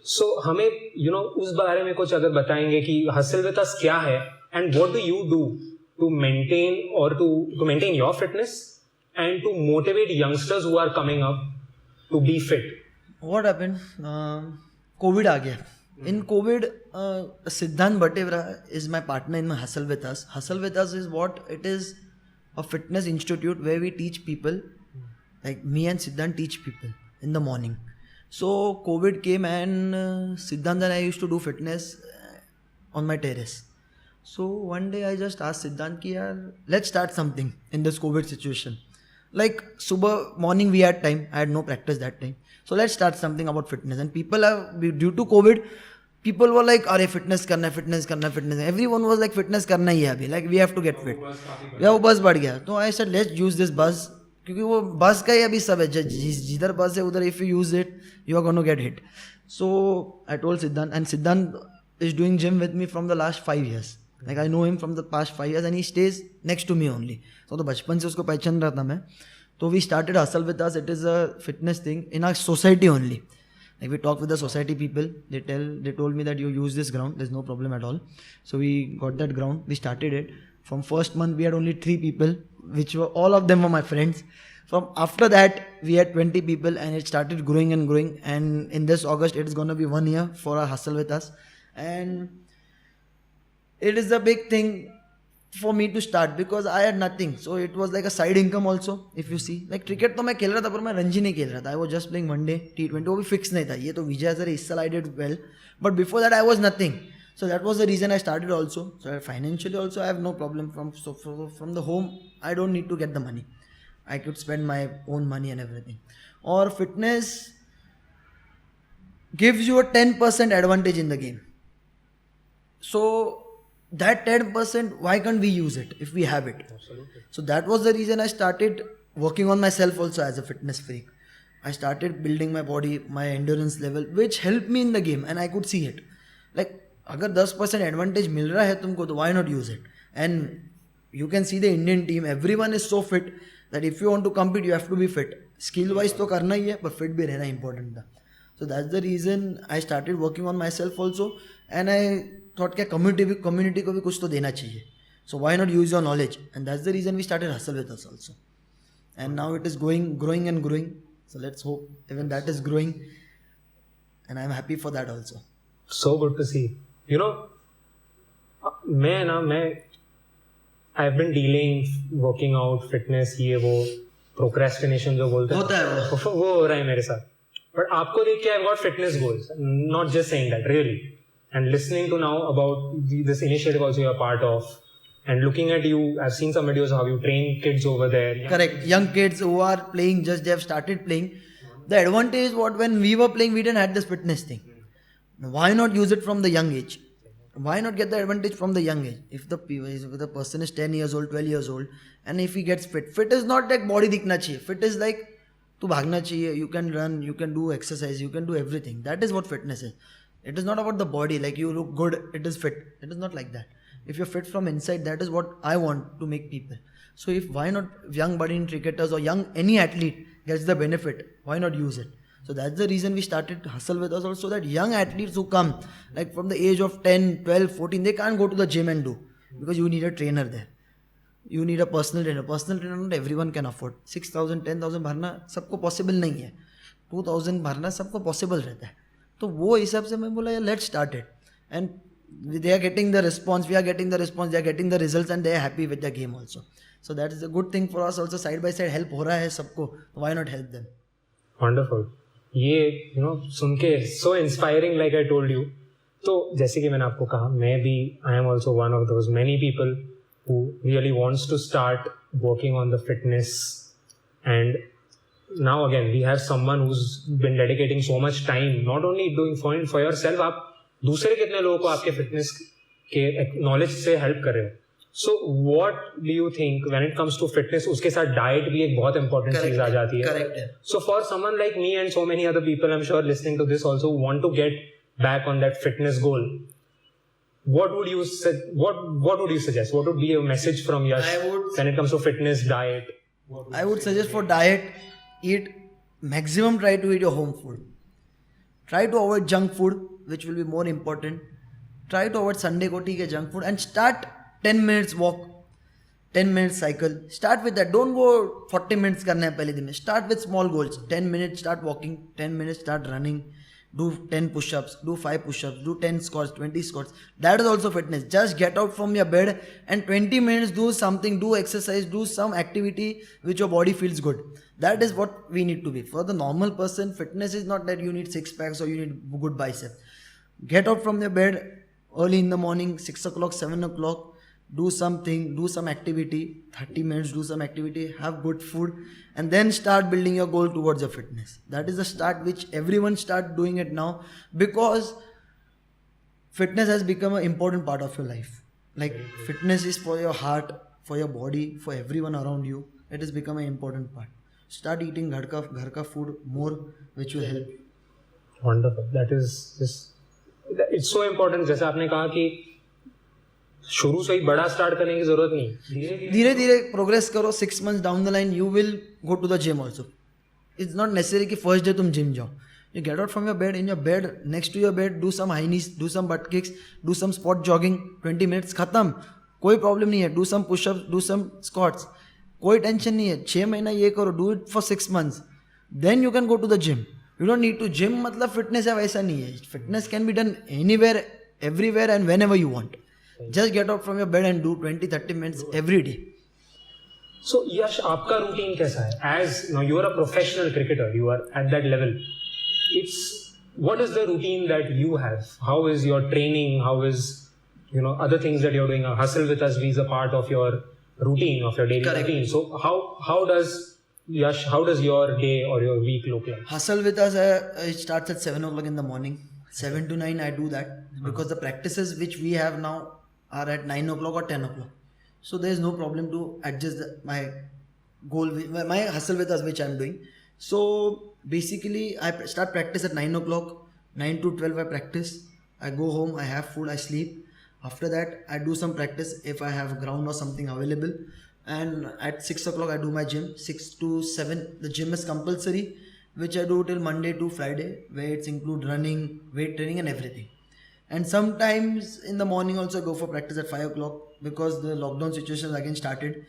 So हमें उस बारे में कुछ अगर बताएंगे कि hustle with us क्या है, and what do you do to maintain or to maintain your fitness and to motivate youngsters who are coming up to be fit? What happened? COVID आ गया. In COVID, Siddhant Bhattevara is my partner in my Hustle With Us. Hustle With Us is what it is. a fitness institute where we teach people, like me and Siddhant teach people in the morning. So COVID came and Siddhant and I used to do fitness on my terrace. So one day I just asked Siddhant ki yaar, let's start something in this COVID situation. Like subah morning we had time, I had no practice that time. So let's start something about fitness. And people are, due to COVID, people were like, "Arey fitness karna hai, fitness karna hai, fitness." Everyone was like, "Fitness karna ही है अभी." Like we have to get fit. या वो बस बढ़ गया. तो I said let's use this buzz क्योंकि वो बस का ही अभी सब है. जिधर बस है उधर if you use it, you are going to get hit. So I told Siddhant, and Siddhant is doing gym with me from the last 5 years. Like I know him from the past 5 years and he stays next to me only. So तो बचपन से उसको पहचान रहा था मैं. So we started Hustle With Us. It is a fitness thing in our society only. Like we talked with the society people. They told me that you use this ground. There's no problem at all. So we got that ground. We started it. From first month we had only 3 people, which were all of them were my friends. From after that we had 20 people and it started growing and growing. And in this August it is going to be 1 year for our Hustle With Us. And it is a big thing for me to start because I had nothing. So it was like a side income also, if you see. Like cricket तो मैं खेल रहा था पर मैं रणजी नहीं खेल रहा था. I was just playing one day T20. वो भी fix नहीं था. ये तो विजय सर इस साल I did well. But before that I was nothing. So that was the reason I started also. So financially also I have no problem from the home. I don't need to get the money. I could spend my own money and everything. Or fitness gives you a 10% advantage in the game. So that 10%, why can't we use it if we have it? Absolutely. So that was the reason I started working on myself also as a fitness freak. I started building my body, my endurance level, which helped me in the game and I could see it. Like, अगर 10% advantage मिल रहा है तुमको तो why not use it? And you can see the Indian team, everyone is so fit that if you want to compete, you have to be fit. Skill wise तो करना ही है, पर fit भी रहना important था. So that's the reason I started working on myself also, and I thought कि community को भी कुछ तो देना चाहिए. So why not use your knowledge? And that's the reason we started Hustle With Us also. And now it is growing and growing. So let's hope even that is growing. And I'm happy for that also. So good to see. You know, I've been dealing, working out, fitness, ये वो procrastination जो बोलते हैं होता है वो हो रहा है मेरे साथ. But आपको देख के I've got fitness goals. Not just saying that, really. And listening to now about this initiative also you're a part of, and looking at you, I've seen some videos of how you train kids over there. Correct. Young kids who are playing, just they have started playing. The advantage is what when we were playing, we didn't have this fitness thing. Why not use it from the young age? Why not get the advantage from the young age? If the person is 10 years old, 12 years old, and if he gets fit is not like body दिखना चाहिए. Fit is like तू भागना चाहिए, you can run, you can do exercise, you can do everything. That is what fitness is. It is not about the body, like you look good, it is fit. It is not like that. If you're fit from inside, that is what I want to make people. So if why not young budding cricketers or young any athlete gets the benefit, why not use it? So that's the reason we started Hustle With Us also, that young athletes who come like from the age of 10, 12, 14, they can't go to the gym and do because you need a trainer there. You need a personal trainer. Personal trainer not everyone can afford. 6,000, 10,000 भरना सबको possible नहीं है. 2,000 भरना सबको possible रहता है. तो वो हिसाब से मैं बोला यार let's start it. And they are getting the response, we are getting the response, they are getting the results and they are happy with the game also. So that is a good thing for us also. Side by side help हो रहा है सबको. Why not help them? Wonderful. ये सुन के so inspiring like I told you. तो जैसे कि मैंने आपको कहा मैं भी I am also one of those many people who really wants to start working on the fitness. And now again we have someone who's been dedicating so much time not only doing for yourself, आप दूसरे कितने लोगों को आपके fitness के knowledge से help कर रहे हो. So what do you think when it comes to fitness? उसके साथ diet भी एक बहुत important चीज आ जाती है. Correct. So for someone like me and so many other people, I'm sure listening to this also want to get back on that fitness goal. What would you suggest? What would be a message from Yash when it comes to fitness, diet? I would suggest for diet, try to eat your home food. Try to avoid junk food, which will be more important. Try to avoid Sunday ko theek hai junk food and start 10 minutes walk, 10 minutes cycle. Start with that. Don't go 40 minutes karna hai pehle din mein. Start with small goals. 10 minutes start walking, 10 minutes start running, do 10 push-ups, do 5 push-ups, do 10 squats, 20 squats. That is also fitness. Just get out from your bed and 20 minutes do something, do exercise, do some activity which your body feels good. That is what we need to be. For the normal person, fitness is not that you need 6 packs or you need good bicep. Get out from your bed early in the morning, 6 o'clock, 7 o'clock. Do something, do some activity, 30 minutes, do some activity, have good food, and then start building your goal towards your fitness. That is the start which everyone start doing it now, because fitness has become an important part of your life. Like fitness is for your heart, for your body, for everyone around you. It has become an important part. Start eating ghar ka food more, which will help. Wonderful. That is just, it's so important. जैसे आपने कहा कि शुरू से ही बड़ा start करने की जरूरत नहीं, धीरे धीरे प्रोग्रेस करो. 6 months down the line you will go to the gym also. It's not necessary कि first day तुम gym जाओ. You get out from your bed, in your bed, next to your bed, do some high knees, do some butt kicks, do some spot jogging, 20 minutes खत्म. कोई problem नहीं है. Do some push-ups, do some squats. कोई tension नहीं है. 6 महीना ये करो. Do it for 6 months. Then you can go to the gym. You don't need to gym मतलब fitness है वैसा नहीं है. Fitness can be done anywhere, everywhere and whenever you want. Just get out from your bed and do 20-30 minutes every day. So Yash, आपका routine कैसा है? As now you are a professional cricketer, you are at that level. What is the routine that you have? How is your training? How is other things that you're doing? Hustle with us is a part of your routine, of your daily Correct. routine. So how does Yash? How does your day or your week look like? Hustle with us, it starts at 7 o'clock in the morning. 7 to 9 I do that, because the practices which we have now are at 9 o'clock or 10 o'clock. So there is no problem to adjust my goal, my hustle with us which I am doing. So basically I start practice at 9 o'clock, 9 to 12 I practice. I go home, I have food, I sleep. After that I do some practice if I have ground or something available. And at 6 o'clock I do my gym. 6 to 7 the gym is compulsory, which I do till Monday to Friday, where it's include running, weight training and everything. And sometimes in the morning also I go for practice at 5 o'clock, because the lockdown situation has again started.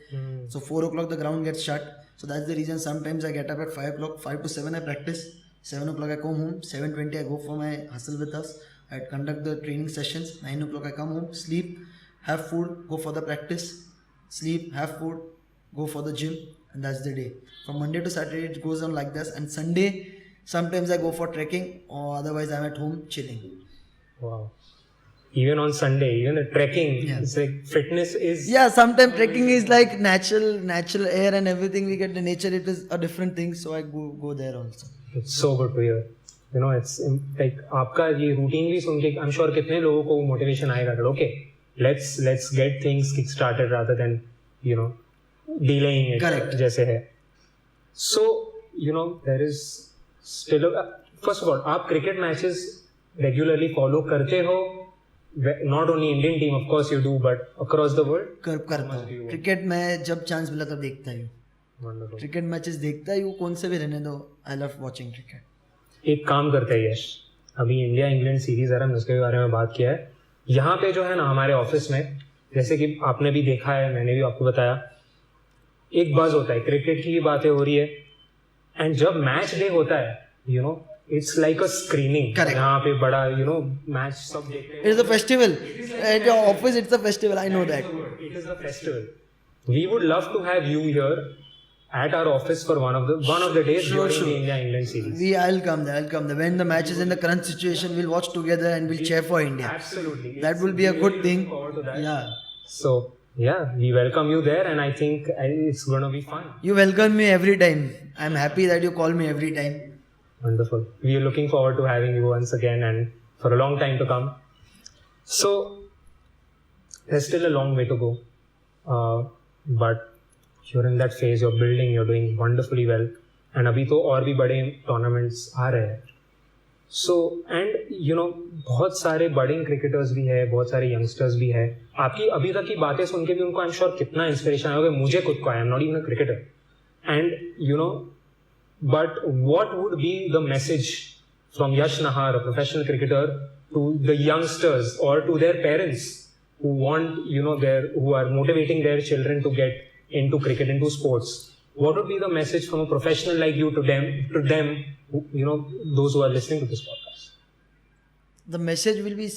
So 4 o'clock the ground gets shut. So that's the reason sometimes I get up at 5 o'clock. 5 to 7 I practice. 7 o'clock I come home. 7:20 I go for my hustle with us. I conduct the training sessions. 9 o'clock I come home, sleep, have food, go for the practice, sleep, have food, go for the gym, and that's the day. From Monday to Saturday it goes on like this. And Sunday sometimes I go for trekking, or otherwise I'm at home chilling. Wow. Even on Sunday, even the trekking, it's like fitness is... Yeah, sometimes trekking is like natural air and everything. We get the nature, it is a different thing. So I go there also. It's so good to hear. It's like आपका ये routine भी सुन के I'm sure कितने लोगों को motivation आएगा that okay, let's get things kick started rather than delaying it. Correct. जैसे है. So there is still first of all, आप cricket matches regularly follow करते हो? Not only Indian team, of course you do, but across the world? करता हूँ. Cricket में जब chance मिला तब देखता ही हूँ. Wonderful. क्रिकेट मैचेस देखता ही हूँ, कौन से भी रहने दो. I love watching cricket. एक काम करते हैं यश, अभी इंडिया इंग्लैंड सीरीज है, हमने उसके बारे में बात किया है. यहाँ पे जो है ना हमारे ऑफिस में, जैसे कि आपने भी देखा है, मैंने भी आपको बताया, एक बज होता है, क्रिकेट की बातें हो रही है. एंड जब मैच डे होता है, it's like a screening. Correct. यहाँ पे बड़ा मैच सब देखते हैं. It is a festival. At your office it's a festival. I know that. It is a festival. We would love to have you here at our office for one of the days during the India England series. I'll come there. When the match is in the current situation, we'll watch together and we'll cheer for India. Absolutely. That will be a good thing. Forward to that. Yeah. So yeah, we welcome you there, and I think it's going to be fun. You welcome me every time. I'm happy that you call me every time. Wonderful. We are looking forward to having you once again and for a long time to come. So, there's still a long way to go. But you're in that phase, you're building, you're doing wonderfully well. And अभी तो और भी बड़े tournaments आ रहे हैं. So, and बहुत सारे budding cricketers भी है, बहुत सारे youngsters भी है. आपकी अभी तक की बातें सुन के भी उनको I'm sure कितना inspiration आया होगा. मुझे खुद को आया, I'm not even a cricketer. And but what would be the message from Yash Nahar, a professional cricketer, to the youngsters or to their parents who want, who are motivating their children to get into cricket, into sports? What would be the message from a professional like you to them, those who are listening to this podcast? the message will be,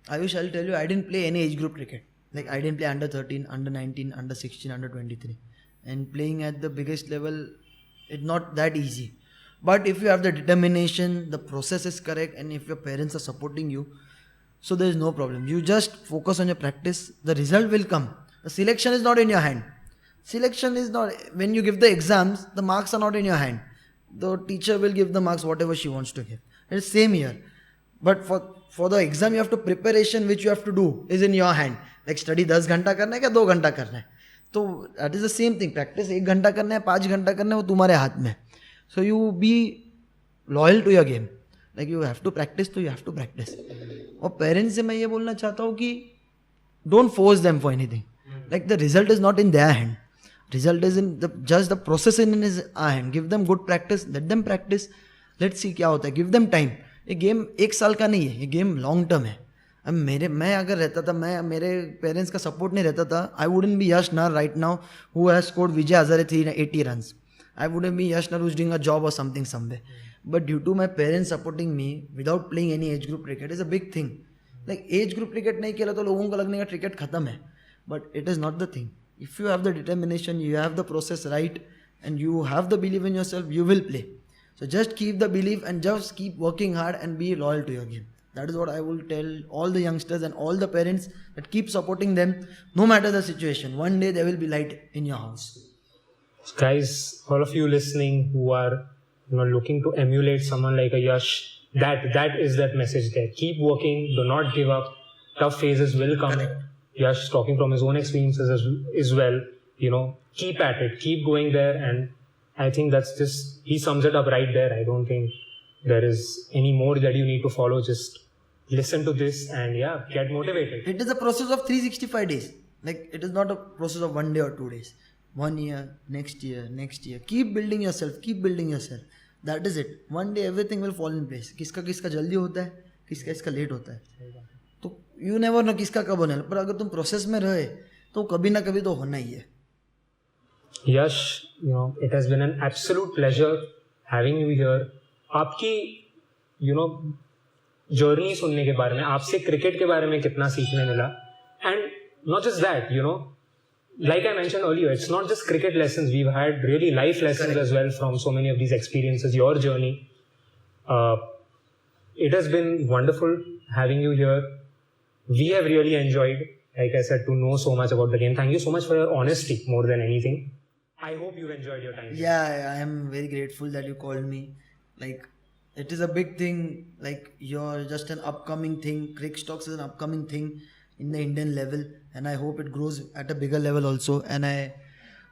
Ayush, I'll tell you, I didn't play any age group cricket. Like I didn't play under 13, under 19, under 16, under 23. And playing at the biggest level, it's not that easy. But if you have the determination, the process is correct, and if your parents are supporting you, so there is no problem. You just focus on your practice, the result will come. The selection is not in your hand. Selection is not, when you give the exams, the marks are not in your hand. The teacher will give the marks whatever she wants to give. It's same here. But for the exam, you have to preparation which you have to do is in your hand. Like study 10 घंटा करना है क्या 2 घंटा करना है. तो that is the same thing. Practice 1 घंटा करना है 5 घंटा करना है वो तुम्हारे हाथ में. So you be loyal to your game. Like you have to practice, so you have to practice. और parents से मैं ये बोलना चाहता हूँ कि don't force them for anything. Like the result is not in their hand. Result is in just the process in his hand. Give them good practice. Let them practice. Let's see क्या होता है. Give them time. ये game 1 साल का नहीं है. ये game long term है. अब मैं अगर रहता था, मेरे पेरेंट्स का सपोर्ट नहीं रहता था, I wouldn't be Yash Nahar right now who has scored Vijay Hazare 380 runs. I wouldn't be Yash Nahar who's doing a job or something somewhere. But due to my parents supporting me without playing any age group cricket is a big thing. Like age group cricket नहीं खेला तो लोगों को लगने का cricket खत्म है. But it is not the thing. If you have the determination, you have the process right, and you have the belief in yourself, you will play. So just keep the belief and just keep working hard and be loyal to your game. That is what I will tell all the youngsters and all the parents, that keep supporting them no matter the situation. One day there will be light in your house. Guys, all of you listening who are looking to emulate someone like a Yash, that is that message there. Keep working, do not give up. Tough phases will come. Correct. Yash talking from his own experiences as well. Keep at it, keep going there, and I think he sums it up right there. I don't think there is any more that you need to follow. Just listen to this and get motivated. It is a process of 365 days. Like it is not a process of 1 day or 2 days. 1 year, next year. Keep building yourself. That is it. One day everything will fall in place. किसका जल्दी होता है, किसका late होता है. तो you never know किसका कब होना है. पर अगर तुम प्रोसेस में रहे तो कभी ना कभी तो होना ही है. Yash, it has been an absolute pleasure having you here. आपकी जर्नी सुनने के बारे में, आपसे क्रिकेट के बारे में कितना सीखने मिला. And not just that, like I mentioned earlier, it's not just cricket lessons. We've had really life lessons as well from so many of these experiences, your journey. It has been wonderful having you here. We have really enjoyed, like I said, to know so much about the game. Thank you so much for your honesty more than anything. I hope you've enjoyed your time. Yeah, I am very grateful that you called me. Like, it is a big thing. Like, you're just an upcoming thing. Crickstocks is an upcoming thing in the Indian level, and I hope it grows at a bigger level also. And I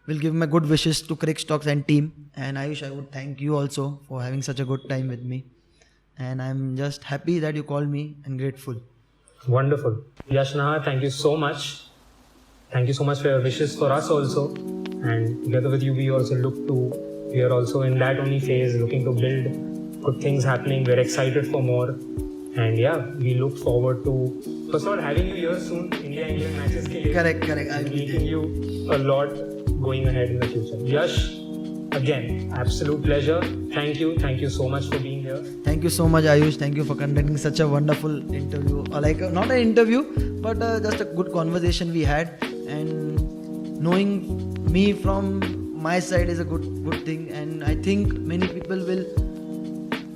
will give my good wishes to Crickstocks and team. And Ayush, I would thank you also for having such a good time with me. And I'm just happy that you called me and grateful. Wonderful. Yash Nahar, thank you so much. Thank you so much for your wishes for us also. And together with you, we also we are also in that only phase, looking to build good things happening. We're excited for more. And we look forward to, first of all, having you here soon. India-England matches ke liye. Correct. I'll be meeting you a lot going ahead in the future. Yash, again, absolute pleasure. Thank you so much for being here. Thank you so much, Ayush. Thank you for conducting such a wonderful interview. Not an interview, but just a good conversation we had. And knowing me from my side is a good thing. And I think many people will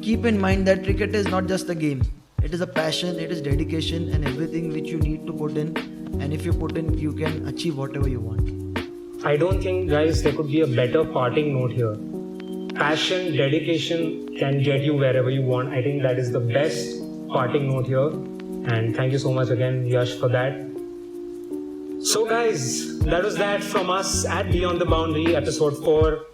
keep in mind that cricket is not just a game. It is a passion, it is dedication, and everything which you need to put in. And if you put in, you can achieve whatever you want. I don't think, guys, there could be a better parting note here. Passion, dedication can get you wherever you want. I think that is the best parting note here. And thank you so much again, Yash, for that. So guys, that was that from us at Beyond the Boundary, episode 4.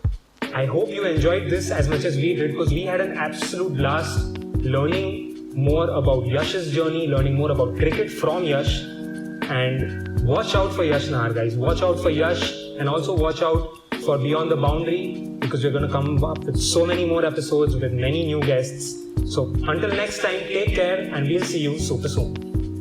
I hope you enjoyed this as much as we did, because we had an absolute blast learning more about Yash's journey, learning more about cricket from Yash. And watch out for Yash Nahar, guys. Watch out for Yash, and also watch out for Beyond the Boundary, because we're going to come up with so many more episodes with many new guests. So until next time, take care, and we'll see you super soon.